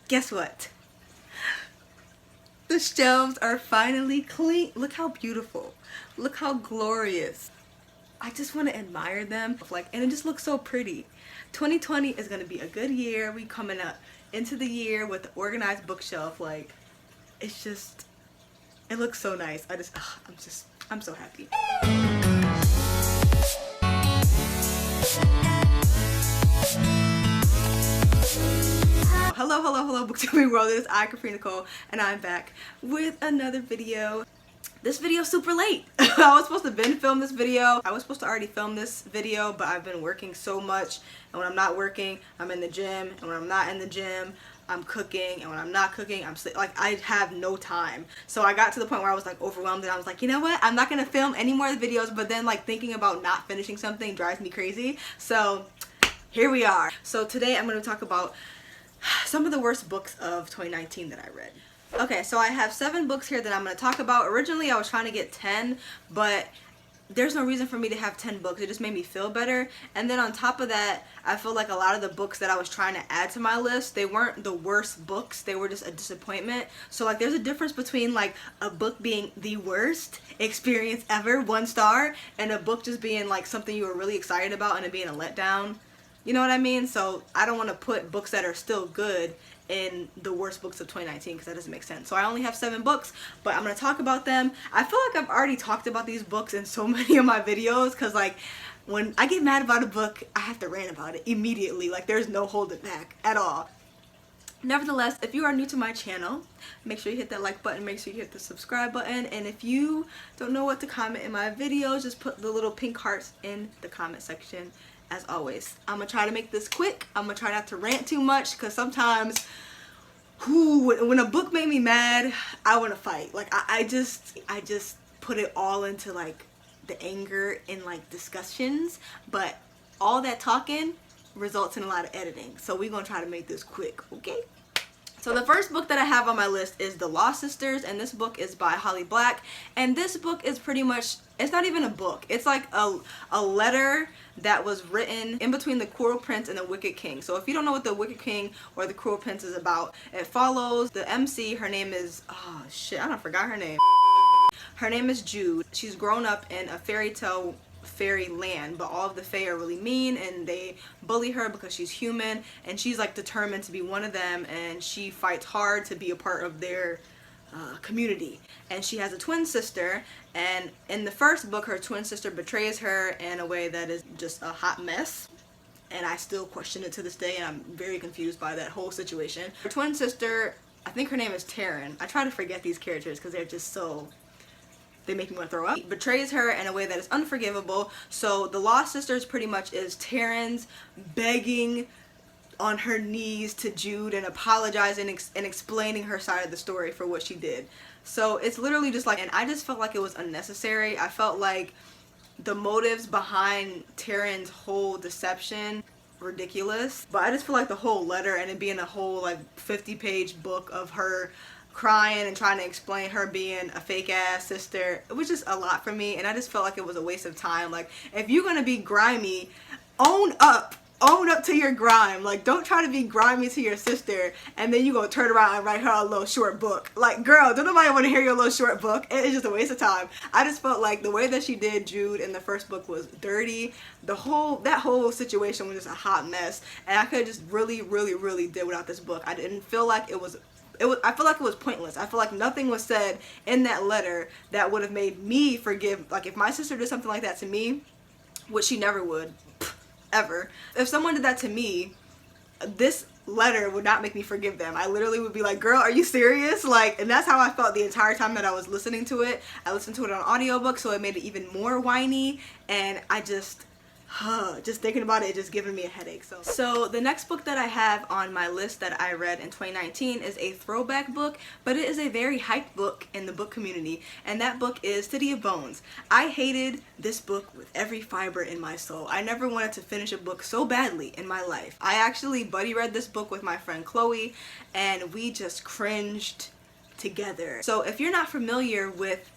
guess what? The shelves are finally clean. Look how beautiful. Look how glorious. I just want to admire them. And it just looks so pretty. 2020 is going to be a good year. We coming up into the year with the organized bookshelf. Like, it's just, it looks so nice. I'm so happy. Hello, booktubing world. It is I, Nicole, and I'm back with another video. This video's super late. I was supposed to film this video. I was supposed to already film this video, but I've been working so much, and when I'm not working, I'm in the gym, and when I'm not in the gym, I'm cooking, and when I'm not cooking, I'm like, I have no time. So I got to the point where I was like overwhelmed, and I was like, you know what, I'm not gonna film any more videos. But then like thinking about not finishing something drives me crazy. So here we are. So today I'm going to talk about some of the worst books of 2019 that I read. Okay, so I have 7 books here that I'm going to talk about. Originally I was trying to get 10, but there's no reason for me to have 10 books. It just made me feel better. And then on top of that, I feel like a lot of the books that I was trying to add to my list, they weren't the worst books. They were just a disappointment. So like there's a difference between like a book being the worst experience ever, 1 star, and a book just being like something you were really excited about and it being a letdown. You know what I mean? So I don't want to put books that are still good in the worst books of 2019 because that doesn't make sense. So I only have 7 books, but I'm going to talk about them. I feel like I've already talked about these books in so many of my videos because like when I get mad about a book, I have to rant about it immediately. Like there's no holding back at all. Nevertheless, if you are new to my channel, make sure you hit that like button, make sure you hit the subscribe button, and if you don't know what to comment in my videos, just put the little pink hearts in the comment section. As always, I'm gonna try to make this quick. I'm gonna try not to rant too much because sometimes when a book made me mad, I want to fight. Like I just put it all into like the anger in like discussions, but all that talking results in a lot of editing. So we're gonna try to make this quick, okay? So the first book that I have on my list is The Lost Sisters, and this book is by Holly Black. And this book is pretty much, it's not even a book. It's like a letter that was written in between the Cruel Prince and the Wicked King. So if you don't know what the Wicked King or the Cruel Prince is about, it follows the MC. Her name is, oh shit, I forgot her name. Her name is Jude. She's grown up in a fairy land, but all of the fae are really mean and they bully her because she's human, and she's like determined to be one of them, and she fights hard to be a part of their community. And she has a twin sister, and in the first book her twin sister betrays her in a way that is just a hot mess, and I still question it to this day, and I'm very confused by that whole situation. Her twin sister, I think her name is Taryn. I try to forget these characters because they're just so, they make me want to throw up. Betrays her in a way that is unforgivable. So The Lost Sisters pretty much is Taryn's begging on her knees to Jude and apologizing and explaining her side of the story for what she did. So it's literally just like, and I just felt like it was unnecessary. I felt like the motives behind Taryn's whole deception ridiculous, but I just feel like the whole letter and it being a whole like 50-page book of her crying and trying to explain her being a fake ass sister, it was just a lot for me, and I just felt like it was a waste of time. Like, if you're gonna be grimy, own up to your grime. Like, don't try to be grimy to your sister and then you gonna turn around and write her a little short book. Like, girl, don't nobody want to hear your little short book. It's just a waste of time. I just felt like the way that she did Jude in the first book was dirty. That whole situation was just a hot mess, and I could have just really did without this book. I didn't feel like it was, I feel like it was pointless. I feel like nothing was said in that letter that would have made me forgive. Like, if my sister did something like that to me, which she never would, ever. If someone did that to me, this letter would not make me forgive them. I literally would be like, girl, are you serious? Like, and that's how I felt the entire time that I was listening to it. I listened to it on audiobook, so it made it even more whiny, and I just thinking about it just giving me a headache. So the next book that I have on my list that I read in 2019 is a throwback book, but it is a very hyped book in the book community, and that book is City of Bones. I hated this book with every fiber in my soul. I never wanted to finish a book so badly in my life. I actually buddy read this book with my friend Chloe, and we just cringed together. So if you're not familiar with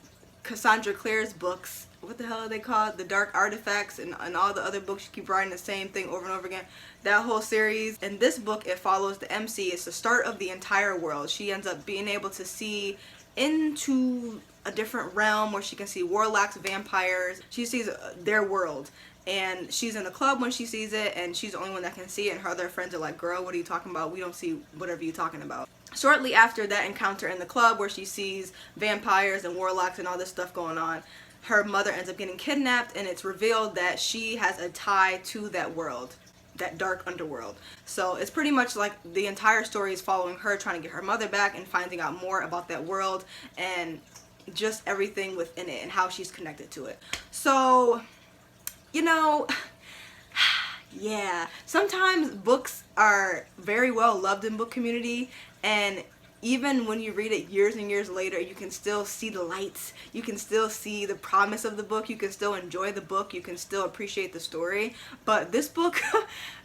Cassandra Clare's books, what the hell are they called? The Dark Artifacts, and all the other books, you keep writing the same thing over and over again. That whole series. In this book, it follows the MC. It's the start of the entire world. She ends up being able to see into a different realm where she can see warlocks, vampires. She sees their world. And she's in the club when she sees it, and she's the only one that can see it, and her other friends are like, girl, what are you talking about? We don't see whatever you're talking about. Shortly after that encounter in the club where she sees vampires and warlocks and all this stuff going on, her mother ends up getting kidnapped, and it's revealed that she has a tie to that world, that dark underworld. So it's pretty much like the entire story is following her trying to get her mother back and finding out more about that world and just everything within it and how she's connected to it. So, you know, yeah, sometimes books are very well loved in book community, and even when you read it years and years later, you can still see the lights, you can still see the promise of the book, you can still enjoy the book, you can still appreciate the story. But this book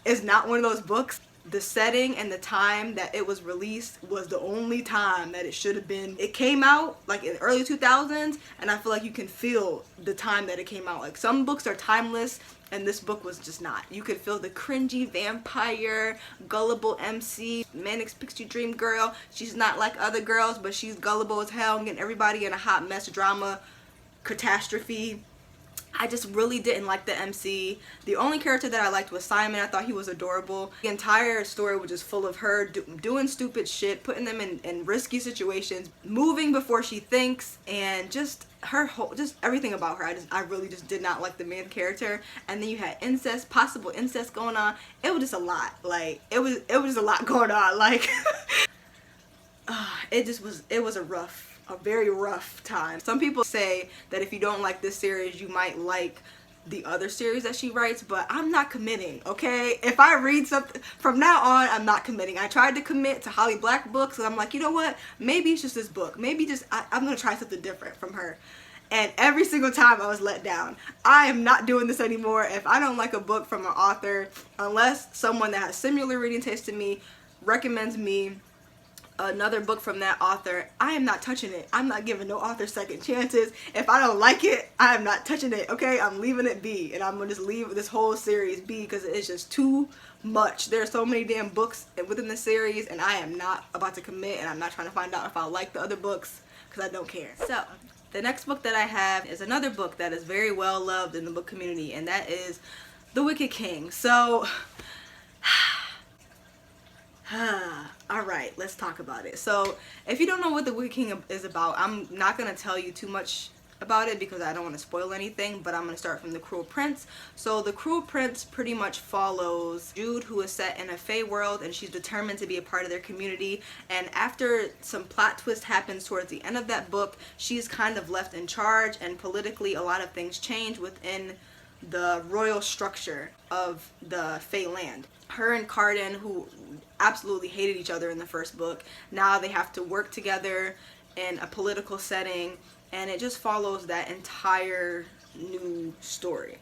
is not one of those books. The setting and the time that it was released was the only time that it should have been. It came out like in the early 2000s, and I feel like you can feel the time that it came out. Like, some books are timeless, and this book was just not. You could feel the cringy vampire, gullible MC, manic pixie dream girl. She's not like other girls, but she's gullible as hell and getting everybody in a hot mess drama catastrophe. I just really didn't like the MC. The only character that I liked was Simon. I thought he was adorable. The entire story was just full of her doing stupid shit, putting them in risky situations, moving before she thinks, and just her whole, just everything about her. I really just did not like the main character. And then you had incest, possible incest going on. It was just a lot. Like, it was just a lot going on. Like, it was a very rough time. Some people say that if you don't like this series, you might like the other series that she writes, but I'm not committing, okay? If I read something from now on, I'm not committing. I tried to commit to Holly Black books, and I'm like, you know what? Maybe it's just this book. Maybe just I'm gonna try something different from her. And every single time I was let down. I am not doing this anymore. If I don't like a book from an author, unless someone that has similar reading taste to me recommends me another book from that author, I am not touching it. I'm not giving no author second chances. If I don't like it, I am not touching it, okay? I'm leaving it be, and I'm gonna just leave this whole series be because it's just too much. There are so many damn books within the series, and I am not about to commit, and I'm not trying to find out if I like the other books because I don't care. So the next book that I have is another book that is very well loved in the book community, and that is The Wicked King. So alright, let's talk about it. So if you don't know what The Wicked King is about, I'm not going to tell you too much about it because I don't want to spoil anything, but I'm going to start from The Cruel Prince. So The Cruel Prince pretty much follows Jude, who is set in a fae world, and she's determined to be a part of their community. And after some plot twist happens towards the end of that book, she's kind of left in charge, and politically a lot of things change within the royal structure of the fae land. Her and Carden, who absolutely hated each other in the first book, now they have to work together in a political setting, and it just follows that entire new story.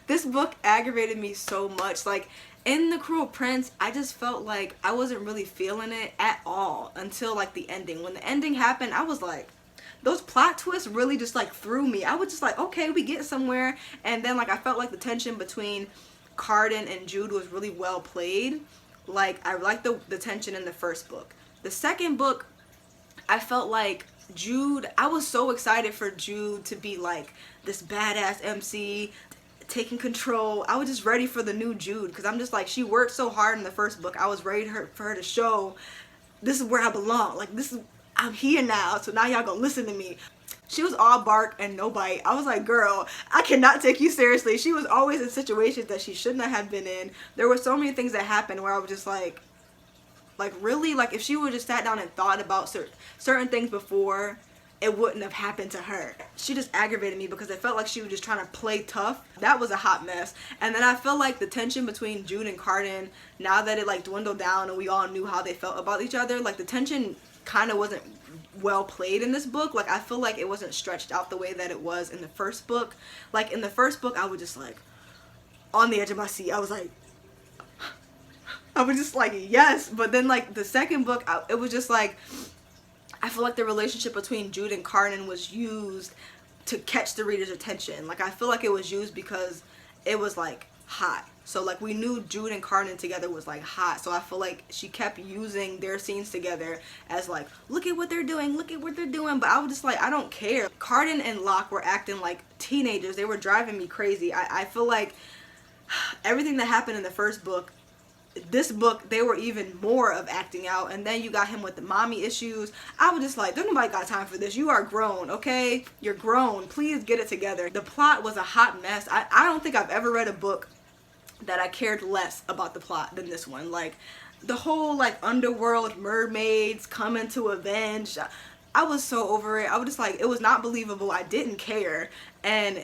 This book aggravated me so much. Like, in The Cruel Prince, I just felt like I wasn't really feeling it at all until like the ending. When the ending happened, I was like, those plot twists really just like threw me. I was just like, okay, we get somewhere. And then like I felt like the tension between Carden and Jude was really well played. Like, I liked the tension in the first book. The second book, I felt like Jude, I was so excited for Jude to be like this badass MC, taking control. I was just ready for the new Jude because I'm just like, she worked so hard in the first book. I was ready for her to show, this is where I belong. Like, I'm here now, so now y'all gonna listen to me. She was all bark and no bite. I was like, girl, I cannot take you seriously. She was always in situations that she shouldn't have been in. There were so many things that happened where I was just like really, like if she would just sat down and thought about certain things before, it wouldn't have happened to her. She just aggravated me because it felt like she was just trying to play tough. That was a hot mess. And then I feel like the tension between Jude and Carden, now that it like dwindled down and we all knew how they felt about each other, like the tension kind of wasn't well played in this book. Like, I feel like it wasn't stretched out the way that it was in the first book. Like, in the first book, I was just like on the edge of my seat. I was just like, yes. But then like the second book, it was just like, I feel like the relationship between Jude and Carden was used to catch the reader's attention. Like, I feel like it was used because it was like hot. So like we knew Jude and Carden together was like hot. So I feel like she kept using their scenes together as like, look at what they're doing, look at what they're doing. But I was just like, I don't care. Carden and Locke were acting like teenagers. They were driving me crazy. I feel like everything that happened in the first book, this book, they were even more of acting out. And then you got him with the mommy issues. I was just like, there's nobody got time for this. You are grown, okay? You're grown. Please get it together. The plot was a hot mess. I don't think I've ever read a book that I cared less about the plot than this one. Like, the whole like underworld mermaids coming to avenge, I was so over it. I was just like, it was not believable. I didn't care. And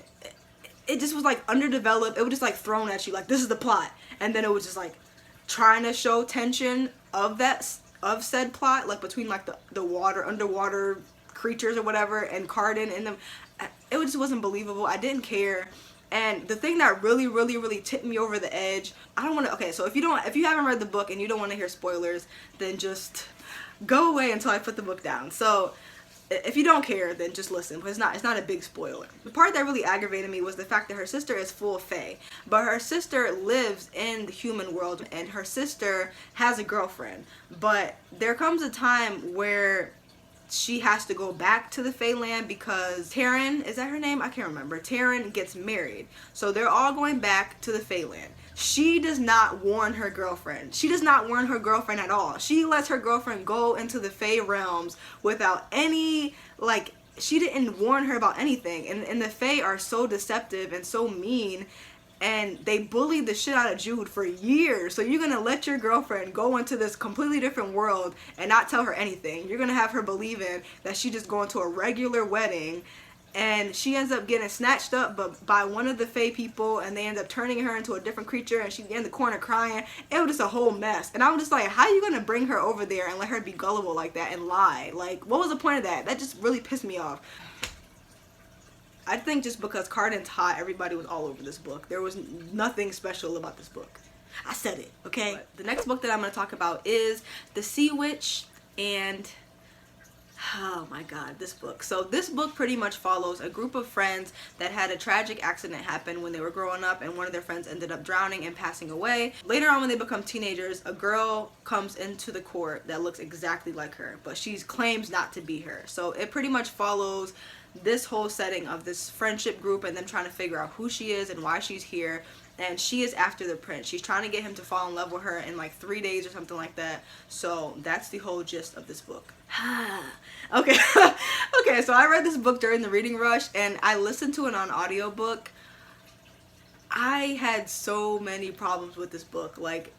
it just was like underdeveloped. It was just like thrown at you like, this is the plot. And then it was just like trying to show tension of said plot, like between like the underwater creatures or whatever and Carden and them. It just wasn't believable. I didn't care. And the thing that really tipped me over the edge, I don't want to, okay, so if you haven't read the book and you don't want to hear spoilers, then just go away until I put the book down. So if you don't care, then just listen, because it's not a big spoiler. The part that really aggravated me was the fact that her sister is full fae, but her sister lives in the human world and her sister has a girlfriend. But there comes a time where she has to go back to the Faeland because Taryn, is that her name? I can't remember. Taryn gets married. So they're all going back to the Faeland. She does not warn her girlfriend. She does not warn her girlfriend at all. She lets her girlfriend go into the Fae realms without any, like, she didn't warn her about anything. And the Fae are so deceptive and so mean. And they bullied the shit out of Jude for years. So you're going to let your girlfriend go into this completely different world and not tell her anything. You're going to have her believing that she just going to a regular wedding. And she ends up getting snatched up by one of the Fae people. And they end up turning her into a different creature. And she's in the corner crying. It was just a whole mess. And I was just like, how are you going to bring her over there and let her be gullible like that and lie? Like, what was the point of that? That just really pissed me off. I think just because Carden's hot, everybody was all over this book. There was nothing special about this book. I said it, okay? But the next book that I'm going to talk about is The Sea Witch, and oh my god, this book. So this book pretty much follows a group of friends that had a tragic accident happen when they were growing up, and one of their friends ended up drowning and passing away. Later on, when they become teenagers, a girl comes into the court that looks exactly like her, but she claims not to be her. So it pretty much follows this whole setting of this friendship group and them trying to figure out who she is and why she's here. And she is after the prince. She's trying to get him to fall in love with her in like 3 days or something like that. So that's the whole gist of this book. Okay. Okay, so I read this book during the reading rush and I listened to it on audiobook. I had so many problems with this book. Like,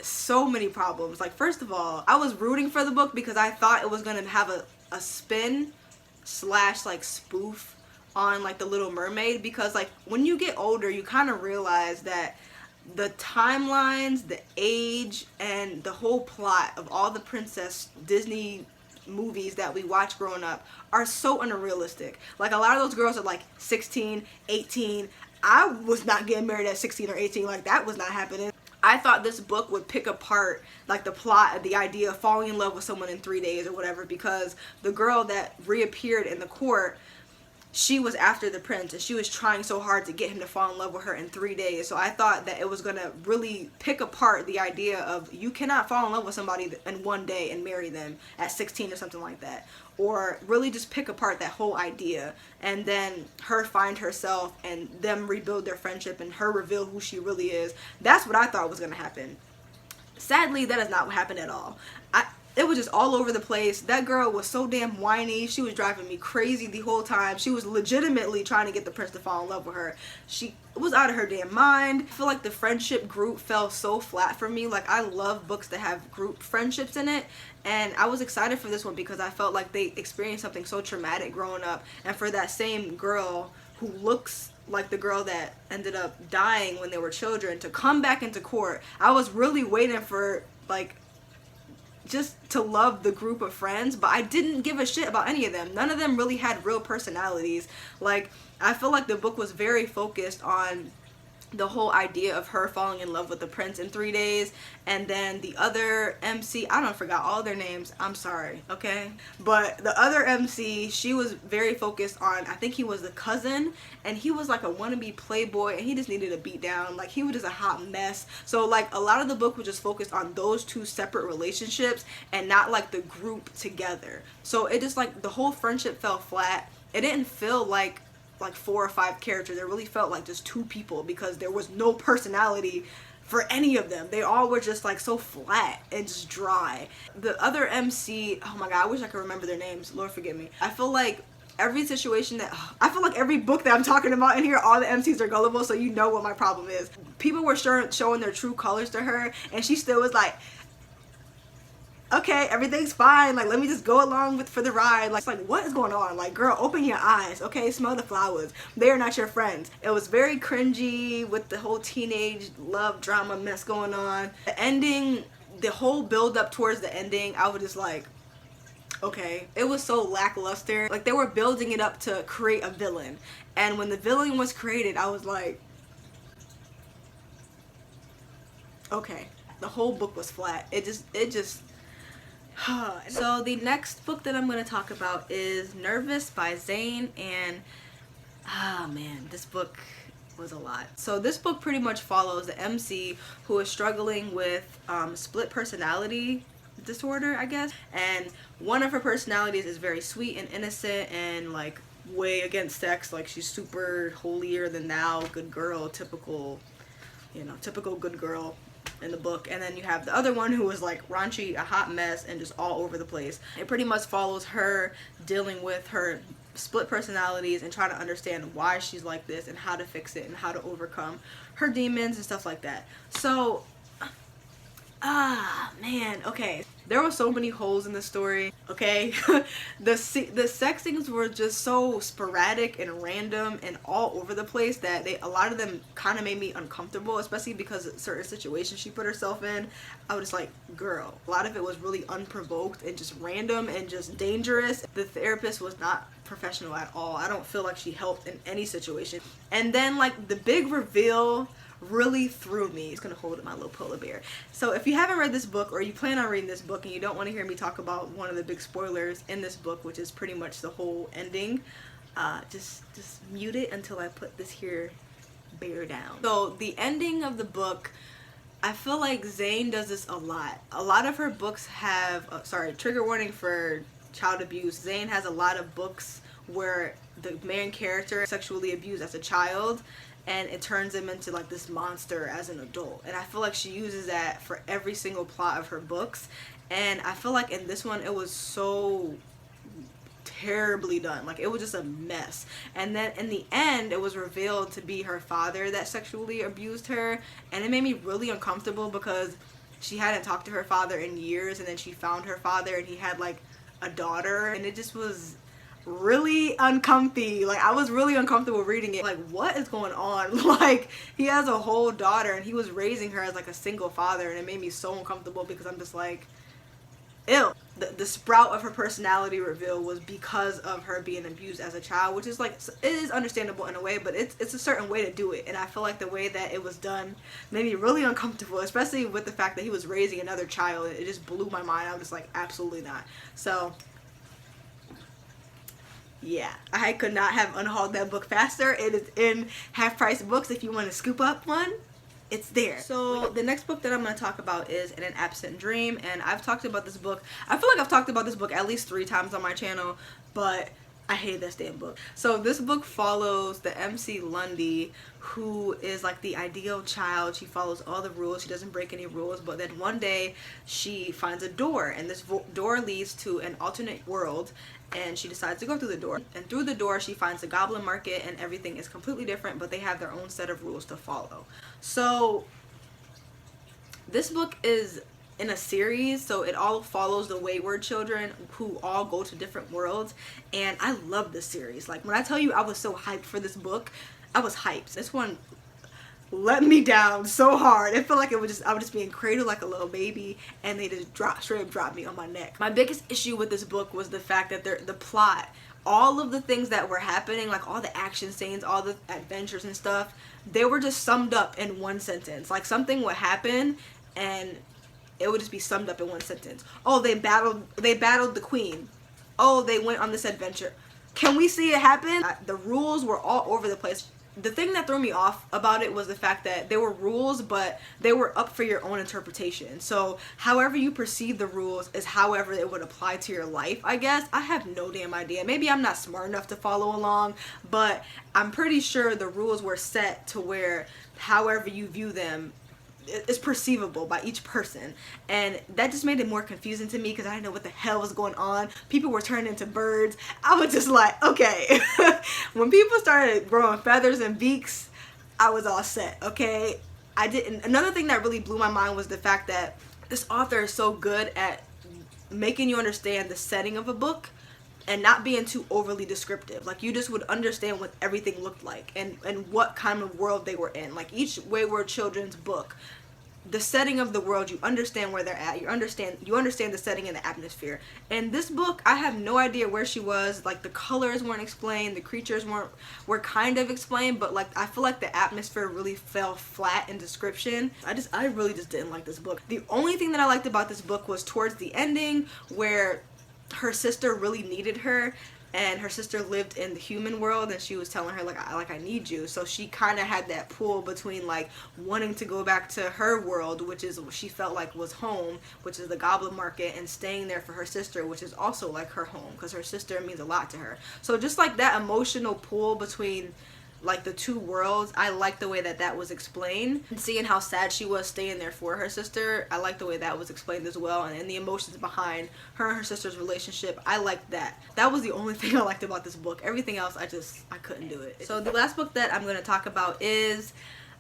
so many problems. Like, first of all, I was rooting for the book because I thought it was going to have a spin / like spoof on like the Little Mermaid, because like when you get older you kind of realize that the timelines, the age, and the whole plot of all the princess Disney movies that we watch growing up are so unrealistic. Like, a lot of those girls are like 16, 18. I was not getting married at 16 or 18. Like, that was not happening. I thought this book would pick apart like the plot, the idea of falling in love with someone in 3 days or whatever, because the girl that reappeared in the court, she was after the prince and she was trying so hard to get him to fall in love with her in 3 days. So I thought that it was going to really pick apart the idea of you cannot fall in love with somebody in 1 day and marry them at 16 or something like that. Or really just pick apart that whole idea, and then her find herself and them rebuild their friendship and her reveal who she really is. That's what I thought was going to happen. Sadly, that is not what happened at all. It was just all over the place. That girl was so damn whiny. She was driving me crazy the whole time. She was legitimately trying to get the prince to fall in love with her. She was out of her damn mind. I feel like the friendship group fell so flat for me. Like, I love books that have group friendships in it. And I was excited for this one because I felt like they experienced something so traumatic growing up. And for that same girl who looks like the girl that ended up dying when they were children to come back into court, I was really waiting for, like, just to love the group of friends, but I didn't give a shit about any of them. None of them really had real personalities. Like, I feel like the book was very focused on the whole idea of her falling in love with the prince in 3 days, and then the other MC, I don't forgot all their names, I'm sorry, okay, but the other MC, she was very focused on, I think he was the cousin, and he was like a wannabe playboy, and he just needed a beat down, like he was just a hot mess. So like a lot of the book was just focused on those two separate relationships and not like the group together. So it just like the whole friendship fell flat. It didn't feel like 4 or 5 characters. It really felt like just 2 people, because there was no personality for any of them. They all were just like so flat and just dry. The other MC, oh my god, I wish I could remember their names, Lord forgive me. I feel like every situation that, I feel like every book that I'm talking about in here, all the MCs are gullible, so you know what my problem is. People were showing their true colors to her, and she still was like, okay, everything's fine, like let me just go along for the ride. Like, it's like, what is going on? Like, girl, open your eyes, okay? Smell the flowers. They are not your friends. It was very cringy with the whole teenage love drama mess going on. The ending, the whole build up towards the ending, I was just like, okay. It was so lackluster. Like, they were building it up to create a villain, and when the villain was created, I was like, okay. The whole book was flat. It just So the next book that I'm going to talk about is Nervous by Zane, and man, this book was a lot. So this book pretty much follows the MC who is struggling with split personality disorder, I guess, and one of her personalities is very sweet and innocent and like way against sex, like she's super holier than thou, good girl, typical, you know, typical good girl in the book. And then you have the other one who is like raunchy, a hot mess, and just all over the place. It pretty much follows her dealing with her split personalities and trying to understand why she's like this and how to fix it and how to overcome her demons and stuff like that. So man, okay, there were so many holes in the story, okay? the sex scenes were just so sporadic and random and all over the place that a lot of them kind of made me uncomfortable, especially because of certain situations she put herself in. I was just like, girl, a lot of it was really unprovoked and just random and just dangerous. The therapist was not professional at all. I don't feel like she helped in any situation. And then like the big reveal really threw me. It's gonna hold my little polar bear. So if you haven't read this book, or you plan on reading this book and you don't want to hear me talk about one of the big spoilers in this book, which is pretty much the whole ending, just mute it until I put this here bear down. So the ending of the book, I feel like Zane does this a lot. A lot of her books have, sorry, trigger warning for child abuse. Zane has a lot of books where the main character is sexually abused as a child, and it turns him into like this monster as an adult. And I feel like she uses that for every single plot of her books. And I feel like in this one it was so terribly done. Like, it was just a mess. And then in the end it was revealed to be her father that sexually abused her, and it made me really uncomfortable because she hadn't talked to her father in years, and then she found her father and he had like a daughter, and it just was really uncomfy. Like, I was really uncomfortable reading it. Like, what is going on? Like, he has a whole daughter and he was raising her as like a single father, and it made me so uncomfortable because I'm just like, ew. The sprout of her personality reveal was because of her being abused as a child, which is like, it is understandable in a way, but it's a certain way to do it, and I feel like the way that it was done made me really uncomfortable, especially with the fact that he was raising another child. It just blew my mind. I was just like, absolutely not. So yeah, I could not have unhauled that book faster. It is in Half Price Books. If you want to scoop up one, it's there. So the next book that I'm going to talk about is In an Absent Dream, and I've talked about this book. I feel like I've talked about this book at least 3 times on my channel, but I hate this damn book. So this book follows the MC Lundy, who is like the ideal child. She follows all the rules. She doesn't break any rules, but then one day she finds a door, and this door leads to an alternate world, and she decides to go through the door. And through the door she finds a goblin market, and everything is completely different, but they have their own set of rules to follow. So this book is in a series, so it all follows the wayward children who all go to different worlds, and I love this series. Like, when I tell you I was so hyped for this book, I was hyped. This one let me down so hard. It felt like I was just being cradled like a little baby, and they just straight up dropped me on my neck. My biggest issue with this book was the fact that the plot all of the things that were happening, like all the action scenes, all the adventures and stuff, they were just summed up in one sentence. Like something would happen and it would just be summed up in one sentence. Oh, they battled the queen. Oh, they went on this adventure. Can we see it happen? The rules were all over the place. The thing that threw me off about it was the fact that there were rules, but they were up for your own interpretation. So however you perceive the rules is however it would apply to your life, I guess. I have no damn idea. Maybe I'm not smart enough to follow along, but I'm pretty sure the rules were set to where however you view them is perceivable by each person, and that just made it more confusing to me because I didn't know what the hell was going on. People were turning into birds. I was just like, okay. When people started growing feathers and beaks, I was all set, okay? Another thing that really blew my mind was the fact that this author is so good at making you understand the setting of a book and not being too overly descriptive. Like, you just would understand what everything looked like and what kind of world they were in. Like, each Wayward Children's book, the setting of the world, you understand where they're at. You understand the setting and the atmosphere. In this book, I have no idea where she was. Like, the colors weren't explained, the creatures were kind of explained, but like I feel like the atmosphere really fell flat in description. I really just didn't like this book. The only thing that I liked about this book was towards the ending, where her sister really needed her, and her sister lived in the human world, and she was telling her like I need you. So she kind of had that pull between like wanting to go back to her world, which is what she felt like was home, which is the goblin market, and staying there for her sister, which is also like her home because her sister means a lot to her. So just like that emotional pull between like the two worlds, I like the way that was explained. And seeing how sad she was staying there for her sister, I like the way that was explained as well, and the emotions behind her and her sister's relationship, I liked that. That was the only thing I liked about this book. Everything else, I couldn't do it. So the last book that I'm going to talk about is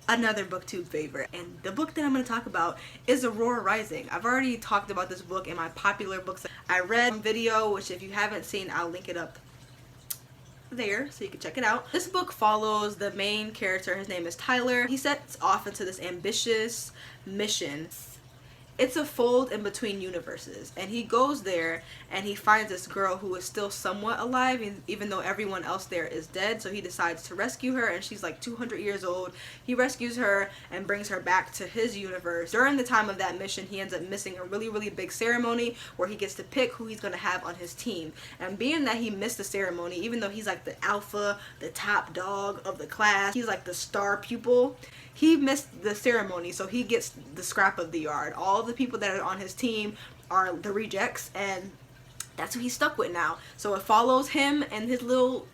another booktube favorite, and the book that I'm going to talk about is Aurora Rising. I've already talked about this book in my popular books I read video, which if you haven't seen, I'll link it up there so you can check it out. This book follows the main character. His name is Tyler. He sets off into this ambitious mission. It's a fold in between universes, and he goes there and he finds this girl who is still somewhat alive even though everyone else there is dead. So he decides to rescue her, and she's like 200 years old. He rescues her and brings her back to his universe. During the time of that mission, he ends up missing a really big ceremony where he gets to pick who he's going to have on his team. And being that he missed the ceremony, even though he's like the alpha, the top dog of the class, he's like the star pupil, he missed the ceremony, so he gets the scrap of the yard. All the people that are on his team are the rejects, and that's who he's stuck with now. So it follows him and his little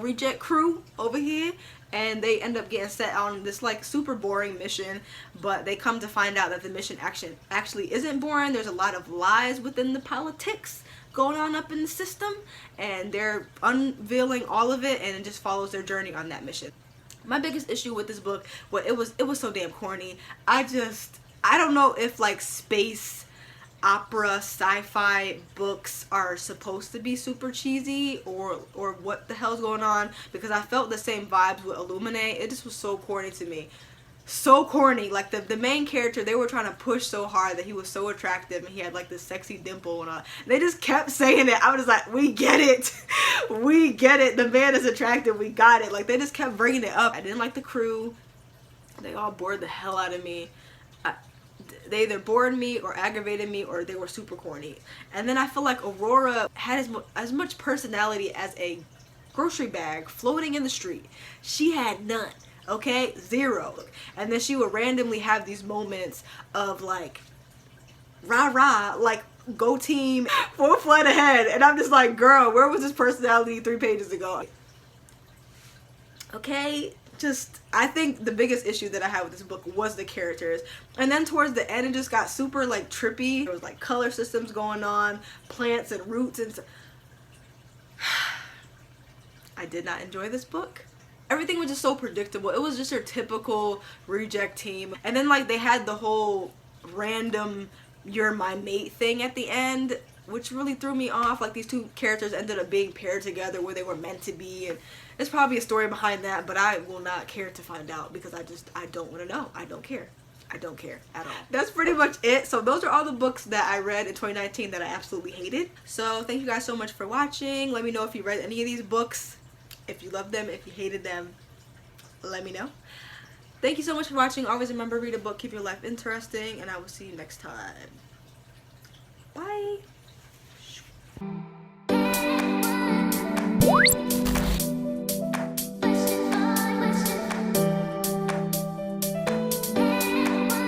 reject crew over here, and they end up getting set on this like super boring mission, but they come to find out that the mission actually isn't boring. There's a lot of lies within the politics going on up in the system, and they're unveiling all of it, and it just follows their journey on that mission. My biggest issue with this book, well, it was so damn corny. I don't know if like space opera sci-fi books are supposed to be super cheesy or what the hell's going on, because I felt the same vibes with Illuminate. It just was so corny to me. So corny. Like the main character, they were trying to push so hard that he was so attractive and he had like this sexy dimple and all. They just kept saying it. I was like, we get it. We get it. The man is attractive. We got it. Like, they just kept bringing it up. I didn't like the crew. They all bored the hell out of me. They either bored me or aggravated me, or they were super corny. And then I feel like Aurora had as much personality as a grocery bag floating in the street. She had none. Okay, zero. And then she would randomly have these moments of like rah rah, like go team, full flight ahead, and I'm just like, girl, where was this personality 3 pages ago? Okay, just I think the biggest issue that I had with this book was the characters. And then towards the end, it just got super like trippy. There was like color systems going on, plants and roots and I did not enjoy this book. Everything was just so predictable. It was just your typical reject team. And then like they had the whole random you're my mate thing at the end, which really threw me off. Like, these two characters ended up being paired together where they were meant to be, and there's probably a story behind that, but I will not care to find out because I don't want to know. I don't care. I don't care at all. That's pretty much it. So those are all the books that I read in 2019 that I absolutely hated. So thank you guys so much for watching. Let me know if you read any of these books. If you loved them, if you hated them, let me know. Thank you so much for watching. Always remember, read a book, keep your life interesting, and I will see you next time. Bye.